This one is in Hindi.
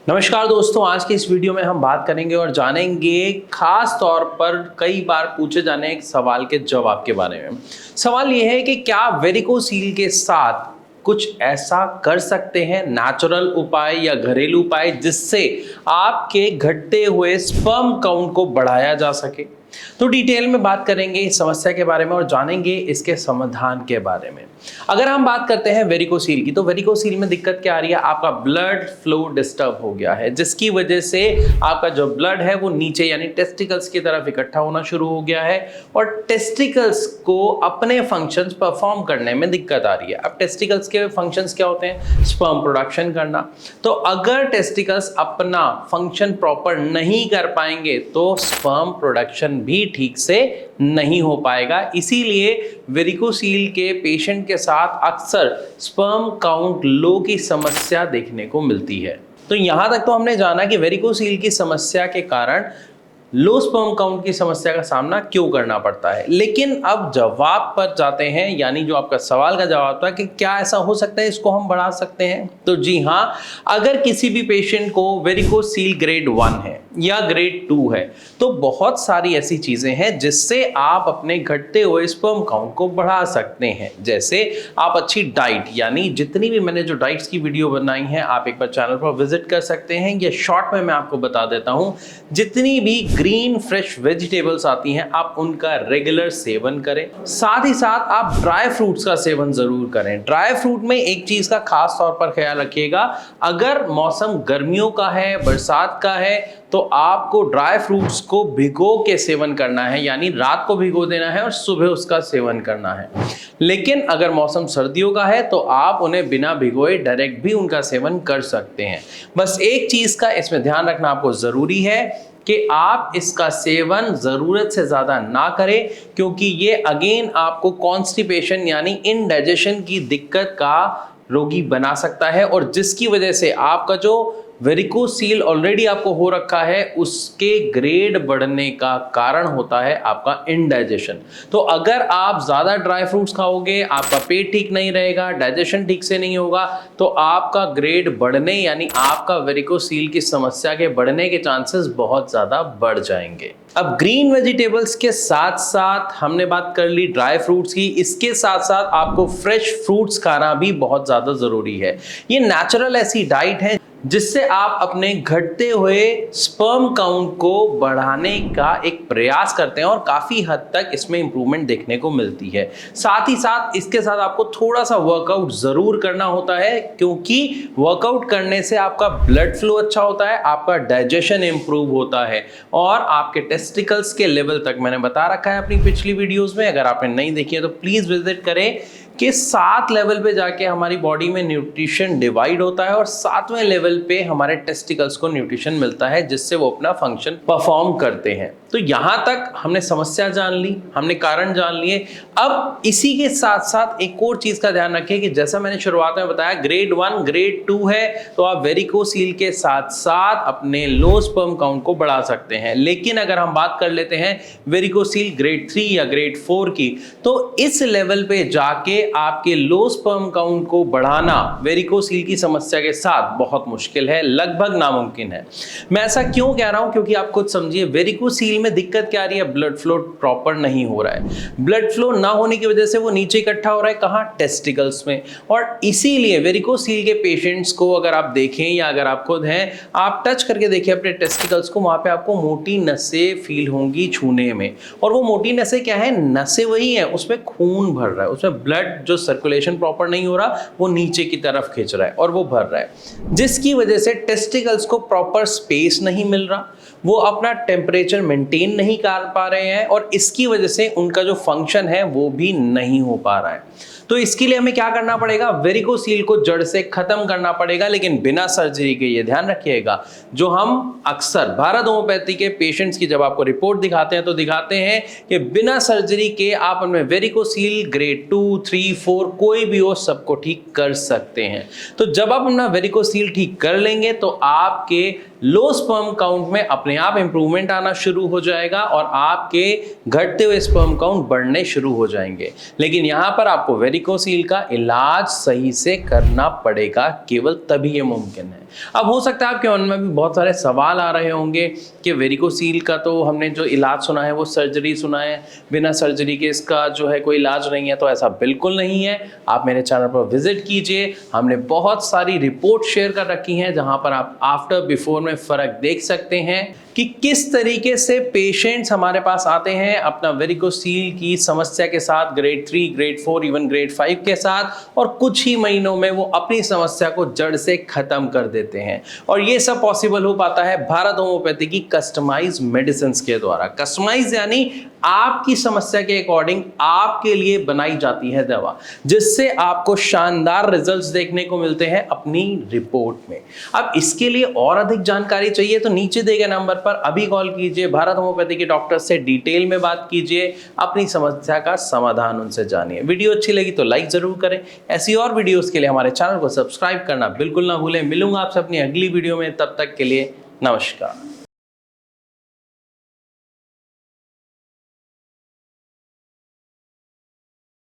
नमस्कार दोस्तों, आज की इस वीडियो में हम बात करेंगे और जानेंगे खास तौर पर कई बार पूछे जाने एक सवाल के जवाब के बारे में। सवाल यह है कि क्या वेरिकोसील के साथ कुछ ऐसा कर सकते हैं नेचुरल उपाय या घरेलू उपाय जिससे आपके घटते हुए स्पर्म काउंट को बढ़ाया जा सके। तो डिटेल में बात करेंगे इस समस्या के बारे में और जानेंगे इसके समाधान के बारे में। अगर हम बात करते हैं वेरिकोसील की, तो वेरिकोसील में दिक्कत क्या आ रही है? आपका ब्लड फ्लो डिस्टर्ब हो गया है, जिसकी वजह से आपका जो ब्लड है वो नीचे यानी टेस्टिकल्स की तरफ इकट्ठा होना शुरू हो गया है और टेस्टिकल्स को अपने फंक्शंस परफॉर्म करने में दिक्कत आ रही है। अब टेस्टिकल्स के फंक्शंस क्या होते हैं? स्पर्म प्रोडक्शन करना। तो अगर टेस्टिकल्स अपना फंक्शन प्रॉपर नहीं कर पाएंगे तो स्पर्म प्रोडक्शन भी ठीक से नहीं हो पाएगा। इसीलिए वेरिकोसील के पेशेंट के साथ अक्सर स्पर्म काउंट लो की समस्या देखने को मिलती है। तो यहां तक तो हमने जाना कि वेरिकोसील की समस्या के कारण लो स्पर्म काउंट की समस्या का सामना क्यों करना पड़ता है। लेकिन अब जवाब पर जाते हैं, यानी जो आपका सवाल का जवाब था कि क्या ऐसा हो सकता है, इसको हम बढ़ा सकते हैं। तो जी हाँ, अगर किसी भी पेशेंट को वेरिकोसील ग्रेड 1 है या ग्रेड 2 है तो बहुत सारी ऐसी चीजें हैं जिससे आप अपने घटते हुए स्पर्म काउंट को बढ़ा सकते हैं। जैसे आप अच्छी डाइट, यानी जितनी भी मैंने जो डाइट्स की वीडियो बनाई है आप एक बार चैनल पर विजिट कर सकते हैं, या शॉर्ट में मैं आपको बता देता हूं, जितनी भी ग्रीन फ्रेश वेजिटेबल्स आती हैं आप उनका रेगुलर सेवन करें। साथ ही साथ आप ड्राई फ्रूट्स का सेवन जरूर करें। ड्राई फ्रूट में एक चीज का खास तौर पर ख्याल रखिएगा, अगर मौसम गर्मियों का है, बरसात का है, तो आपको ड्राई फ्रूट्स को भिगो के सेवन करना है, यानी रात को भिगो देना है और सुबह उसका सेवन करना है। लेकिन अगर मौसम सर्दियों का है तो आप उन्हें बिना भिगोए डायरेक्ट भी उनका सेवन कर सकते हैं। बस एक चीज का इसमें ध्यान रखना आपको जरूरी है कि आप इसका सेवन जरूरत से ज्यादा ना करें, क्योंकि ये अगेन आपको कॉन्स्टिपेशन यानी इनडाइजेशन की दिक्कत का रोगी बना सकता है, और जिसकी वजह से आपका जो वेरिकोसील ऑलरेडी आपको हो रखा है उसके ग्रेड बढ़ने का कारण होता है आपका इनडाइजेशन। तो अगर आप ज्यादा ड्राई फ्रूट्स खाओगे, आपका पेट ठीक नहीं रहेगा, डाइजेशन ठीक से नहीं होगा, तो आपका ग्रेड बढ़ने यानी आपका वेरिकोसील की समस्या के बढ़ने के चांसेस बहुत ज्यादा बढ़ जाएंगे। अब ग्रीन वेजिटेबल्स के साथ साथ हमने बात कर ली ड्राई फ्रूट्स की, इसके साथ साथ आपको फ्रेश फ्रूट्स खाना भी बहुत ज्यादा जरूरी है। ये नेचुरल ऐसी डाइट है जिससे आप अपने घटते हुए स्पर्म काउंट को बढ़ाने का एक प्रयास करते हैं और काफी हद तक इसमें इंप्रूवमेंट देखने को मिलती है। साथ ही साथ इसके साथ आपको थोड़ा सा वर्कआउट जरूर करना होता है, क्योंकि वर्कआउट करने से आपका ब्लड फ्लो अच्छा होता है, आपका डाइजेशन इंप्रूव होता है और आपके टेस्टिकल्स के लेवल तक मैंने बता रखा है अपनी पिछली वीडियोस में। अगर आपने नहीं देखी है तो प्लीज विजिट करें कि 7 लेवल पे जाके हमारी बॉडी में न्यूट्रिशन डिवाइड होता है और 7वें लेवल पे हमारे टेस्टिकल्स को न्यूट्रिशन मिलता है, जिससे वो अपना फंक्शन परफॉर्म करते हैं। तो यहां तक हमने समस्या जान ली, हमने कारण जान लिए। अब इसी के साथ साथ एक और चीज का ध्यान रखें कि जैसा मैंने शुरुआत में बताया, ग्रेड 1 ग्रेड 2 है तो आप वेरिकोसील के साथ साथ अपने लो स्पर्म काउंट को बढ़ा सकते हैं। लेकिन अगर हम बात कर लेते हैं वेरिकोसील ग्रेड 3 या ग्रेड 4 की, तो इस लेवल पे जाके आपके लो स्पर्म काउंट को बढ़ाना वेरिकोसील की समस्या के साथ बहुत मुश्किल है, लगभग नामुमकिन है। मैं ऐसा क्यों कह रहा हूं? क्योंकि आप खुद समझिए, वेरिकोसील में दिक्कत क्या आ रही है? ब्लड फ्लो प्रॉपर नहीं हो रहा है। ब्लड फ्लो ना होने की वजह से वो नीचे इकट्ठा हो रहा है, कहां? टेस्टिकल्स में। और इसीलिए वेरिकोसील के पेशेंट्स को अगर आप देखें या अगर आप खुद हैं, आप टच करके देखिए अपने टेस्टिकल्स को, वहां पे आपको मोटी नसें फील होंगी छूने में। और वो मोटी नसें क्या है? नसें वही है, उसमें खून भर रहा है, उसमें ब्लड जो सर्कुलेशन प्रॉपर नहीं हो रहा वो नीचे की तरफ खींच रहा है और वो भर रहा है, जिसकी वजह से टेस्टिकल्स को प्रॉपर स्पेस नहीं मिल रहा, वो अपना टेम्परेचर मेंटेन नहीं कर पा रहे हैं और इसकी वजह से उनका जो फंक्शन है वो भी नहीं हो पा रहा है। तो इसके लिए हमें क्या करना पड़ेगा? वेरिकोसील को जड़ से खत्म करना पड़ेगा, लेकिन बिना सर्जरी के। ये ध्यान रखिएगा, जो हम अक्सर भारत होम्योपैथी के पेशेंट्स की जब आपको रिपोर्ट दिखाते हैं तो दिखाते हैं कि बिना सर्जरी के आप उनमें वेरिकोसील ग्रेड 2, 3, 4 कोई भी हो, सबको ठीक कर सकते हैं। तो जब आप अपना वेरिकोसील ठीक कर लेंगे तो आपके लो स्पर्म काउंट में अपने आप इंप्रूवमेंट आना शुरू हो जाएगा और आपके घटते हुए स्पर्म काउंट बढ़ने शुरू हो जाएंगे। लेकिन यहां पर आपको वेरिकोसील का इलाज सही से करना पड़ेगा, केवल तभी ये मुमकिन है। अब हो सकता है आपके मन में भी बहुत सारे सवाल आ रहे होंगे कि वेरिकोसील का तो हमने जो इलाज सुना है वो सर्जरी सुना है, बिना सर्जरी के इसका जो है कोई इलाज नहीं है। तो ऐसा बिल्कुल नहीं है। आप मेरे चैनल पर विजिट कीजिए, हमने बहुत सारी रिपोर्ट शेयर कर रखी हैं जहां पर आप आफ्टर बिफोर में फ़र्क देख सकते हैं कि किस तरीके से पेशेंट्स हमारे पास आते हैं अपना वेरिकोसील की समस्या के साथ, ग्रेड 3, ग्रेड 4, इवन ग्रेड 5 के साथ, और कुछ ही महीनों में वो अपनी समस्या को जड़ से खत्म कर देते हैं। और ये सब पॉसिबल हो पाता है भारत होम्योपैथी की कस्टमाइज मेडिसिन के द्वारा। कस्टमाइज यानी आपकी समस्या के अकॉर्डिंग आपके लिए बनाई जाती है दवा, जिससे आपको शानदार रिजल्ट्स देखने को मिलते हैं अपनी रिपोर्ट में। अब इसके लिए और अधिक जानकारी चाहिए तो नीचे दिए गए नंबर पर अभी कॉल कीजिए, भारत होम्योपैथी के डॉक्टर से डिटेल में बात कीजिए, अपनी समस्या का समाधान उनसे जानिए। वीडियो अच्छी लगी तो लाइक जरूर करें। ऐसी और वीडियोस के लिए हमारे चैनल को सब्सक्राइब करना बिल्कुल ना भूलें। मिलूंगा आपसे अपनी अगली वीडियो में, तब तक के लिए नमस्कार।